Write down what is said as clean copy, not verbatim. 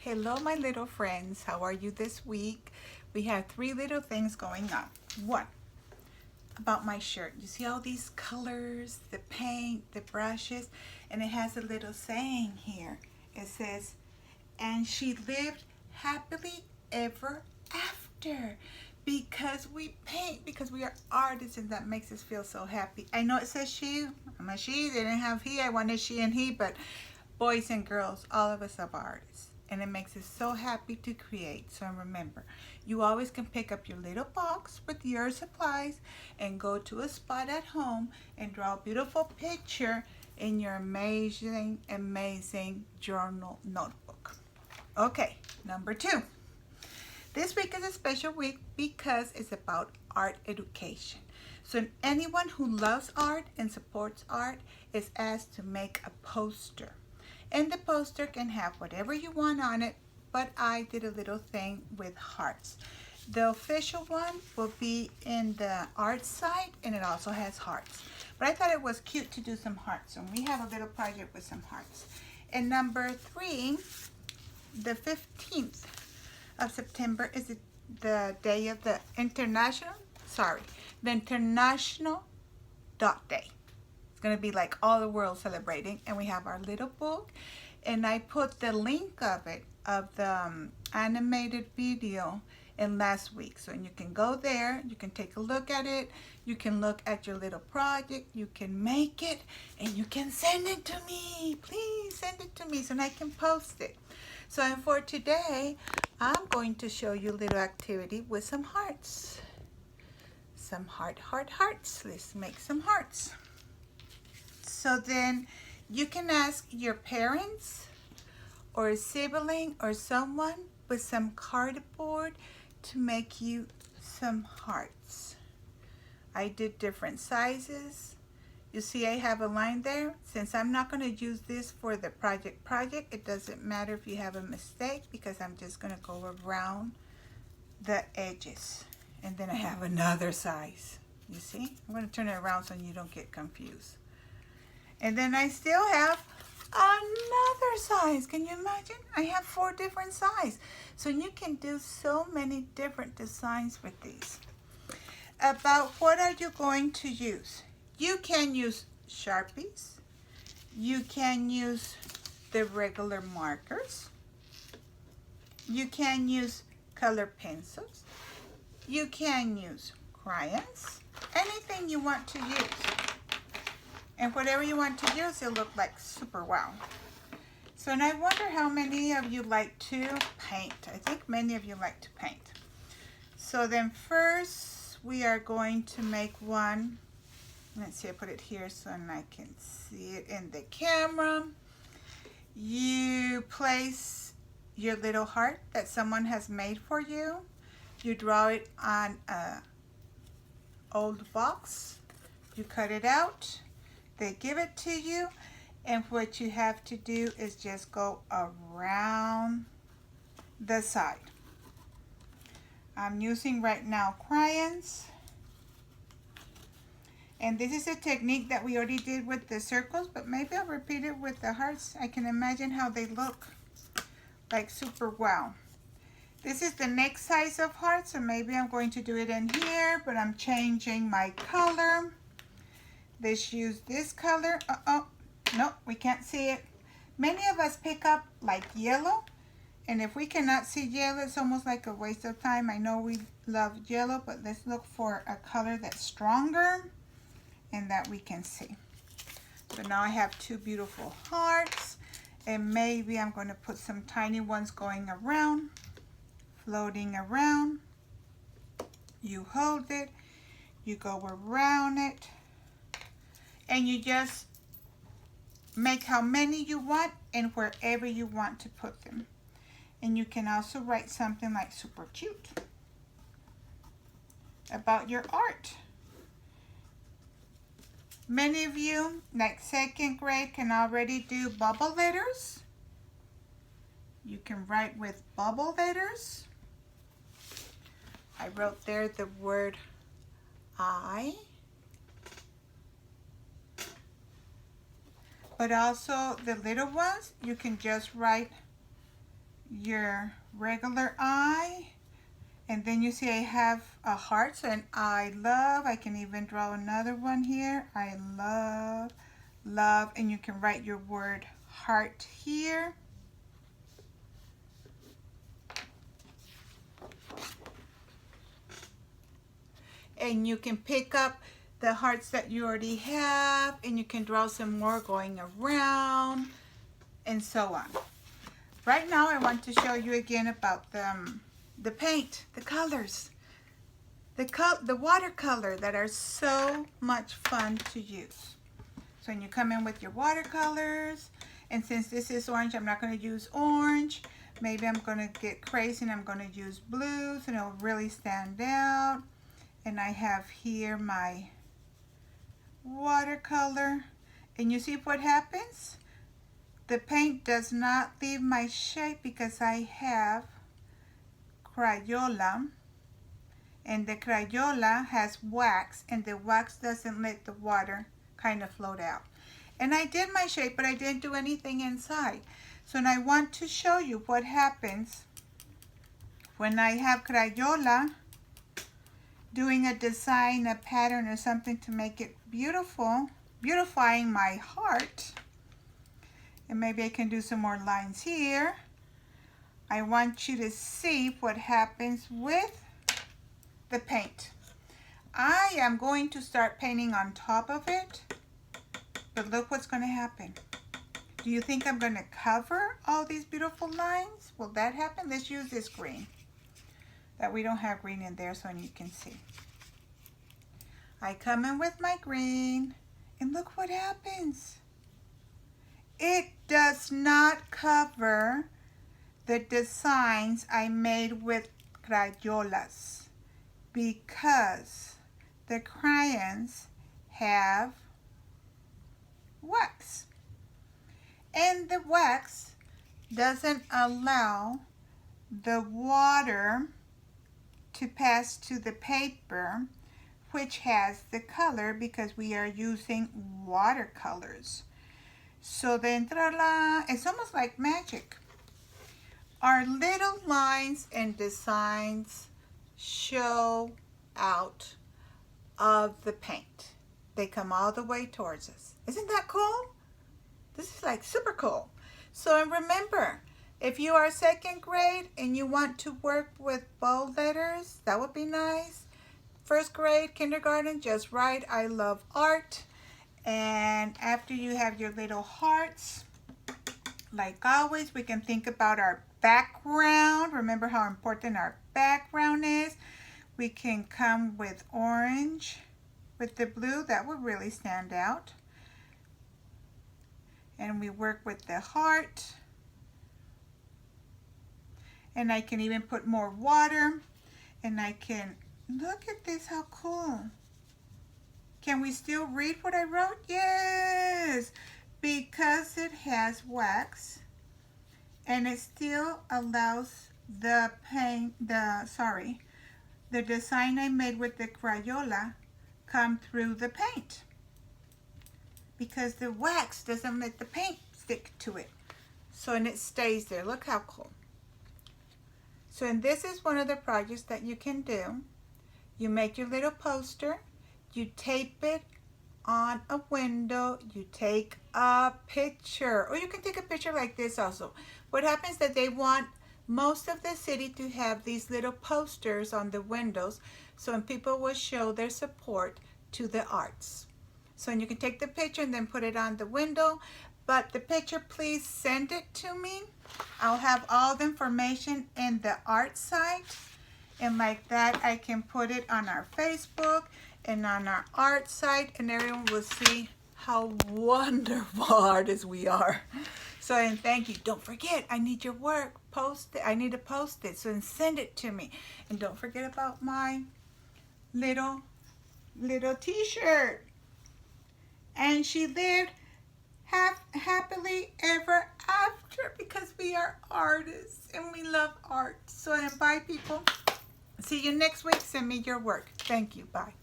Hello, my little friends. How are you this week? We have three little things going on. One, about my shirt. You see all these colors, the paint, the brushes, and it has a little saying here. It says, and she lived happily ever after. Because we paint, because we are artists, and that makes us feel so happy. I know it says she. I'm a she. They didn't have he. I wanted she and he, but boys and girls, all of us are artists. And it makes us so happy to create. So remember, you always can pick up your little box with your supplies and go to a spot at home and draw a beautiful picture in your amazing, amazing journal notebook. Okay, number two. This week is a special week because it's about art education. So anyone who loves art and supports art is asked to make a poster. And the poster can have whatever you want on it, but I did a little thing with hearts. The official one will be in the art site, and it also has hearts. But I thought it was cute to do some hearts, and we have a little project with some hearts. And number three, the 15th of September is the day of the International Dot Day. It's going to be like all the world celebrating, and we have our little book, and I put the link of it, of the animated video in last week. So you can go there, you can take a look at it, you can look at your little project, you can make it, and you can send it to me. Please send it to me so I can post it. So and for today, I'm going to show you a little activity with some hearts. Some hearts. Let's make some hearts. So then you can ask your parents or a sibling or someone with some cardboard to make you some hearts. I did different sizes. You see I have a line there. Since I'm not going to use this for the project, it doesn't matter if you have a mistake because I'm just going to go around the edges. And then I have another size. You see? I'm going to turn it around so you don't get confused. And then I still have another size. Can you imagine? I have 4 different sizes. So you can do so many different designs with these. About what are you going to use? You can use Sharpies. You can use the regular markers. You can use color pencils. You can use crayons. Anything you want to use. And whatever you want to use, it'll look like super wow. So, and I wonder how many of you like to paint. I think many of you like to paint. So then first, we are going to make one. Let's see, I put it here so I can see it in the camera. You place your little heart that someone has made for you. You draw it on an old box. You cut it out. They give it to you, and what you have to do is just go around the side. I'm using right now crayons, and this is a technique that we already did with the circles, but maybe I'll repeat it with the hearts. I can imagine how they look like super wow. This is the next size of heart, so maybe I'm going to do it in here, but I'm changing my color. Let's use this color. Nope, we can't see it. Many of us pick up like yellow, and if we cannot see yellow, it's almost like a waste of time. I know we love yellow, but let's look for a color that's stronger and that we can see. So now I have 2 beautiful hearts, and maybe I'm going to put some tiny ones going around, floating around. You hold it, you go around it, and you just make how many you want and wherever you want to put them. And you can also write something like super cute about your art. Many of you, like 2nd grade, can already do bubble letters. You can write with bubble letters. I wrote there the word I. But also the little ones, you can just write your regular eye. And then you see I have a heart, so an I love. I can even draw another one here. I love, love, and you can write your word heart here. And you can pick up the hearts that you already have, and you can draw some more going around, and so on. Right now I want to show you again about the paint, the colors, the watercolor that are so much fun to use. So when you come in with your watercolors, and since this is orange, I'm not going to use orange. Maybe I'm going to get crazy and I'm going to use blues, and it'll really stand out. And I have here my watercolor, and you see what happens? The paint does not leave my shape because I have Crayola, and the Crayola has wax, and the wax doesn't let the water kind of float out. And I did my shape, but I didn't do anything inside. So now I want to show you what happens when I have Crayola doing a design, a pattern, or something to make it beautiful, beautifying my heart. And maybe I can do some more lines here. I want you to see what happens with the paint. I am going to start painting on top of it, but look what's going to happen. Do you think I'm going to cover all these beautiful lines? Will that happen? Let's use this green. That we don't have green in there, so you can see. I come in with my green, and look what happens. It does not cover the designs I made with Crayolas because the crayons have wax. And the wax doesn't allow the water to pass to the paper, which has the color, because we are using watercolors. So then, it's almost like magic. Our little lines and designs show out of the paint. They come all the way towards us. Isn't that cool? This is like super cool. So remember, if you are second grade and you want to work with bold letters, that would be nice. First grade, kindergarten, just write I love art. And after you have your little hearts, like always, we can think about our background. Remember how important our background is. We can come with orange with the blue. That would really stand out. And we work with the heart. And I can even put more water. And I can, look at this, how cool. Can we still read what I wrote? Yes, because it has wax and it still allows the paint, the design I made with the Crayola come through the paint because the wax doesn't let the paint stick to it. So, and it stays there. Look how cool. So, and this is one of the projects that you can do. You make your little poster. You tape it on a window, you take a picture, or you can take a picture like this also. What happens is that they want most of the city to have these little posters on the windows, so when people will show their support to the arts. So and you can take the picture and then put it on the window, but the picture, please send it to me. I'll have all the information in the art site, and like that I can put it on our Facebook and on our art site, and everyone will see how wonderful artists we are. So, and thank you. Don't forget, I need your work. Post it. I need to post it. So, and send it to me. And don't forget about my little t-shirt. And she lived happily ever after because we are artists and we love art. So, and bye, people. See you next week. Send me your work. Thank you. Bye.